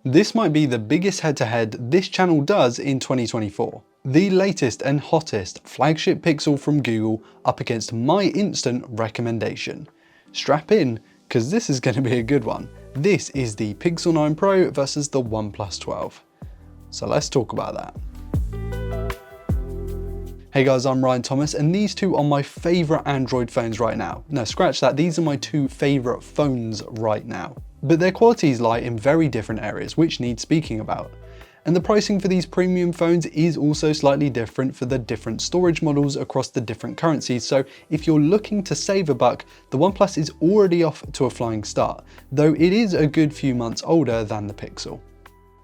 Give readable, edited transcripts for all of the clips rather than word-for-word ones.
This might be the biggest head-to-head this channel does in 2024. The latest and hottest flagship Pixel from Google up against my instant recommendation. Strap in, because this is going to be a good one. This is the Pixel 9 Pro versus the OnePlus 12. So let's talk about that. Hey guys, I'm Ryan Thomas, and these two are my favourite Android phones right now. No, scratch that, these are my two favourite phones right now. But their qualities lie in very different areas, which need speaking about. And the pricing for these premium phones is also slightly different for the different storage models across the different currencies, so if you're looking to save a buck, the OnePlus is already off to a flying start, though it is a good few months older than the Pixel.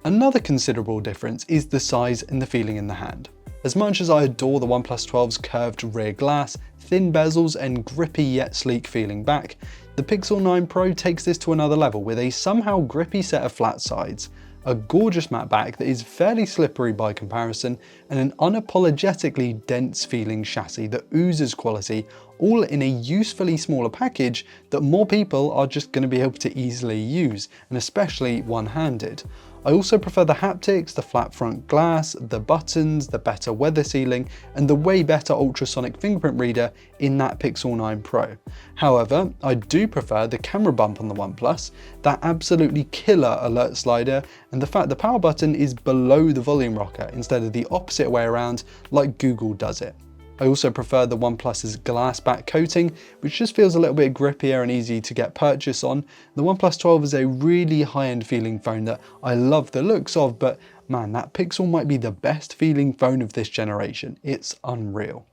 Another considerable difference is the size and the feeling in the hand. As much as I adore the OnePlus 12's curved rear glass, thin bezels and grippy yet sleek feeling back, the Pixel 9 Pro takes this to another level with a somehow grippy set of flat sides, a gorgeous matte back that is fairly slippery by comparison, and an unapologetically dense feeling chassis that oozes quality, all in a usefully smaller package that more people are just going to be able to easily use, and especially one-handed. I also prefer the haptics, the flat front glass, the buttons, the better weather sealing, and the way better ultrasonic fingerprint reader in that Pixel 9 Pro. However, I do prefer the camera bump on the OnePlus, that absolutely killer alert slider, and the fact the power button is below the volume rocker instead of the opposite way around like Google does it. I also prefer the OnePlus's glass back coating, which just feels a little bit grippier and easy to get purchase on. The OnePlus 12 is a really high-end feeling phone that I love the looks of, but man, that Pixel might be the best feeling phone of this generation. It's unreal.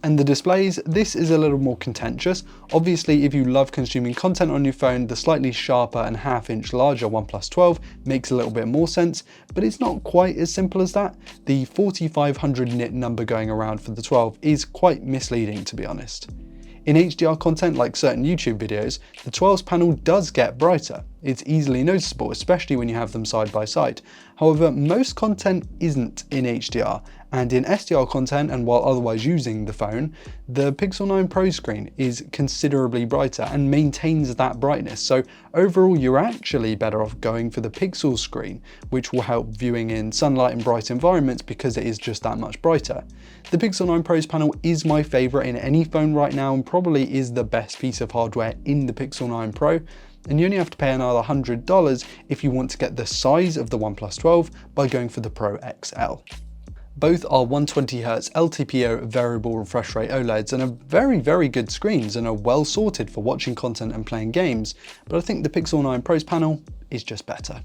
And the displays, this is a little more contentious. Obviously, if you love consuming content on your phone, the slightly sharper and half-inch larger OnePlus 12 makes a little bit more sense, but it's not quite as simple as that. The 4500 nit number going around for the 12 is quite misleading, to be honest. In HDR content like certain YouTube videos, the 12's panel does get brighter. It's easily noticeable, especially when you have them side by side. However, most content isn't in HDR, and in SDR content, and while otherwise using the phone, the Pixel 9 Pro screen is considerably brighter and maintains that brightness. So overall, you're actually better off going for the Pixel screen, which will help viewing in sunlight and bright environments because it is just that much brighter. The Pixel 9 Pro's panel is my favorite in any phone right now and probably is the best piece of hardware in the Pixel 9 Pro. And you only have to pay another $100 if you want to get the size of the OnePlus 12 by going for the Pro XL. Both are 120Hz LTPO variable refresh rate OLEDs and are very good screens and are well sorted for watching content and playing games, but I think the Pixel 9 Pro's panel is just better.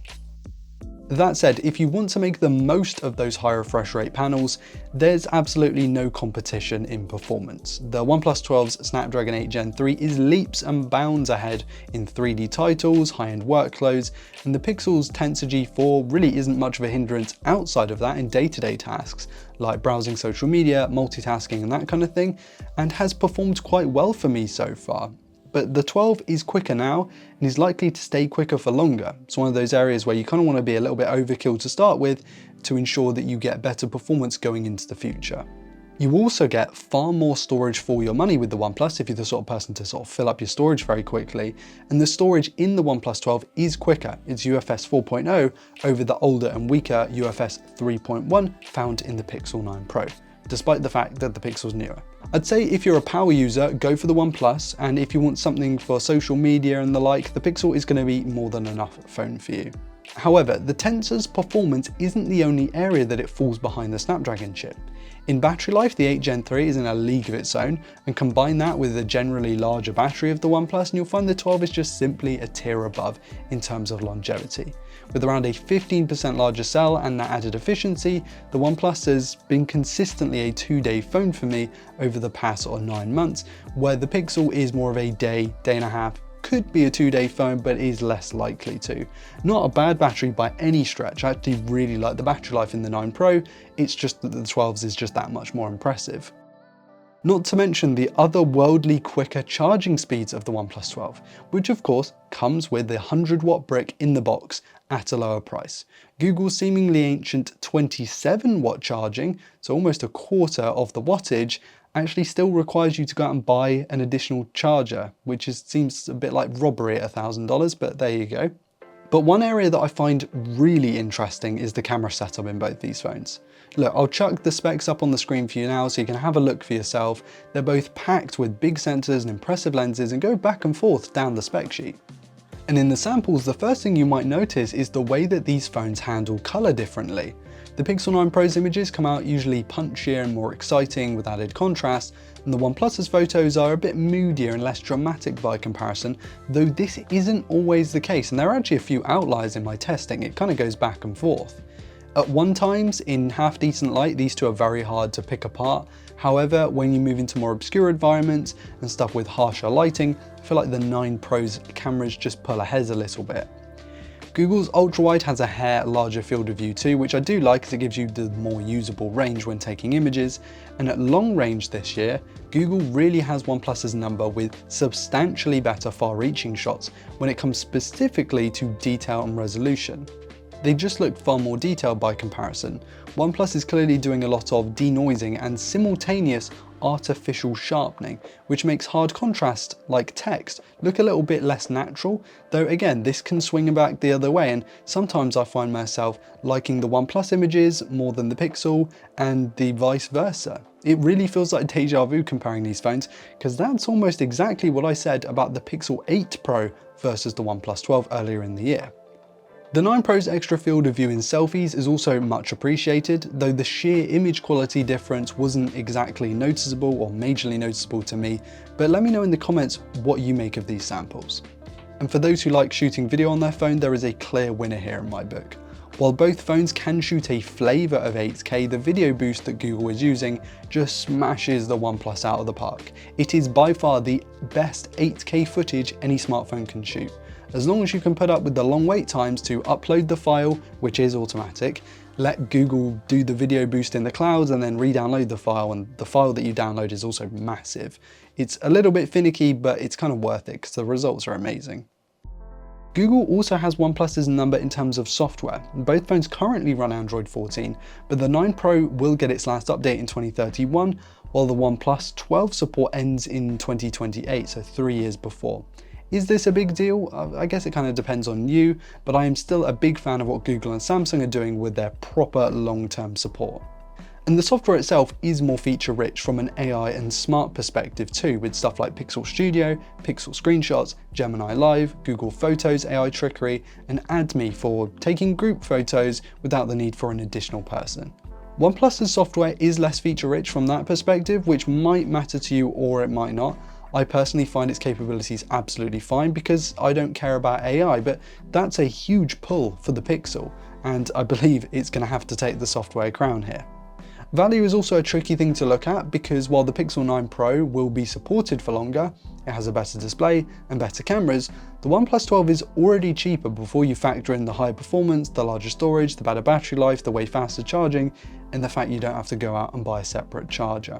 That said, if you want to make the most of those high refresh rate panels, there's absolutely no competition in performance. The OnePlus 12's Snapdragon 8 Gen 3 is leaps and bounds ahead in 3D titles, high-end workloads, and the Pixel's Tensor G4 really isn't much of a hindrance outside of that in day-to-day tasks, like browsing social media, multitasking and that kind of thing, and has performed quite well for me so far. But the 12 is quicker now and is likely to stay quicker for longer. It's one of those areas where you kind of want to be a little bit overkill to start with to ensure that you get better performance going into the future. You also get far more storage for your money with the OnePlus if you're the sort of person to sort of fill up your storage very quickly, and the storage in the OnePlus 12 is quicker. It's UFS 4.0 over the older and weaker UFS 3.1 found in the Pixel 9 Pro, despite the fact that the Pixel's newer. I'd say if you're a power user, go for the OnePlus, and if you want something for social media and the like, the Pixel is going to be more than enough phone for you. However, the Tensor's performance isn't the only area that it falls behind the Snapdragon chip. In battery life, the 8 Gen 3 is in a league of its own, and combine that with the generally larger battery of the OnePlus and you'll find the 12 is just simply a tier above in terms of longevity. With around a 15% larger cell and that added efficiency, the OnePlus has been consistently a 2-day phone for me over the past 9 months, where the Pixel is more of a day and a half, could be a 2-day phone, but is less likely to. Not a bad battery by any stretch. I actually really like the battery life in the 9 Pro, it's just that the 12's is just that much more impressive. Not to mention the otherworldly quicker charging speeds of the OnePlus 12, which of course comes with the 100-watt brick in the box at a lower price. Google's seemingly ancient 27-watt charging, so almost a quarter of the wattage, actually still requires you to go out and buy an additional charger, which seems a bit like robbery at $1,000, but there you go. But one area that I find really interesting is the camera setup in both these phones. Look, I'll chuck the specs up on the screen for you now so you can have a look for yourself. They're both packed with big sensors and impressive lenses and go back and forth down the spec sheet. And in the samples, the first thing you might notice is the way that these phones handle color differently. The Pixel 9 Pro's images come out usually punchier and more exciting with added contrast, and the OnePlus's photos are a bit moodier and less dramatic by comparison, though this isn't always the case, and there are actually a few outliers in my testing. It kind of goes back and forth. At one times, in half decent light, these two are very hard to pick apart. However, when you move into more obscure environments and stuff with harsher lighting, I feel like the 9 Pro's cameras just pull ahead a little bit. Google's ultra-wide has a hair larger field of view too, which I do like as it gives you the more usable range when taking images, and at long range this year, Google really has OnePlus's number with substantially better far-reaching shots when it comes specifically to detail and resolution. They just look far more detailed by comparison. OnePlus is clearly doing a lot of denoising and simultaneous artificial sharpening, which makes hard contrast, like text, look a little bit less natural, though again, this can swing back the other way, and sometimes I find myself liking the OnePlus images more than the Pixel, and the vice versa. It really feels like deja vu comparing these phones, because that's almost exactly what I said about the Pixel 8 Pro versus the OnePlus 12 earlier in the year. The 9 Pro's extra field of view in selfies is also much appreciated, though the sheer image quality difference wasn't exactly noticeable or majorly noticeable to me, but let me know in the comments what you make of these samples. And for those who like shooting video on their phone, there is a clear winner here in my book. While both phones can shoot a flavour of 8K, the video boost that Google is using just smashes the OnePlus out of the park. It is by far the best 8K footage any smartphone can shoot. As long as you can put up with the long wait times to upload the file, which is automatic, let Google do the video boost in the clouds and then re-download the file, and the file that you download is also massive. It's a little bit finicky, but it's kind of worth it because the results are amazing. Google also has OnePlus's number in terms of software. Both phones currently run Android 14, but the 9 Pro will get its last update in 2031, while the OnePlus 12 support ends in 2028, so 3 years before. Is this a big deal? I guess it kind of depends on you, but I am still a big fan of what Google and Samsung are doing with their proper long-term support. And the software itself is more feature-rich from an AI and smart perspective too, with stuff like Pixel Studio, Pixel Screenshots, Gemini Live, Google Photos AI trickery, and AdMe for taking group photos without the need for an additional person. OnePlus's software is less feature-rich from that perspective, which might matter to you or it might not. I personally find its capabilities absolutely fine because I don't care about AI, but that's a huge pull for the Pixel, and I believe it's going to have to take the software crown here. Value is also a tricky thing to look at because while the Pixel 9 Pro will be supported for longer, it has a better display and better cameras, the OnePlus 12 is already cheaper before you factor in the higher performance, the larger storage, the better battery life, the way faster charging, and the fact you don't have to go out and buy a separate charger.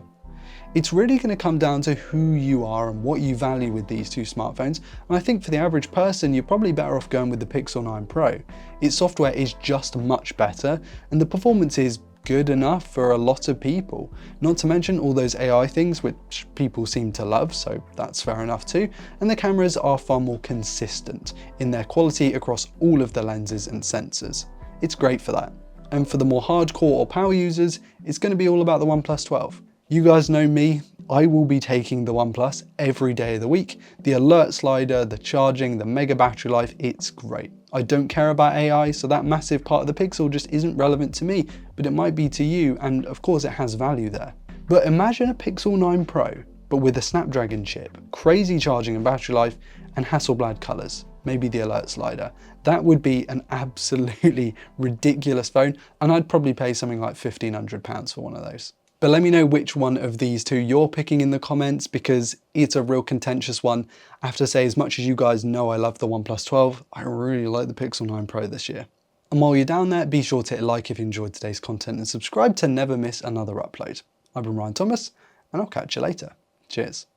It's really going to come down to who you are and what you value with these two smartphones, and I think for the average person you're probably better off going with the Pixel 9 Pro. Its software is just much better and the performance is good enough for a lot of people. Not to mention all those AI things which people seem to love, so that's fair enough too, and the cameras are far more consistent in their quality across all of the lenses and sensors. It's great for that. And for the more hardcore or power users, it's going to be all about the OnePlus 12. You guys know me, I will be taking the OnePlus every day of the week. The alert slider, the charging, the mega battery life, it's great. I don't care about AI, so that massive part of the Pixel just isn't relevant to me, but it might be to you, and of course it has value there. But imagine a Pixel 9 Pro, but with a Snapdragon chip, crazy charging and battery life, and Hasselblad colors, maybe the alert slider. That would be an absolutely ridiculous phone, and I'd probably pay something like £1,500 for one of those. But let me know which one of these two you're picking in the comments because it's a real contentious one. I have to say, as much as you guys know I love the OnePlus 12, I really like the Pixel 9 Pro this year. And while you're down there, be sure to hit like if you enjoyed today's content and subscribe to never miss another upload. I've been Ryan Thomas and I'll catch you later. Cheers.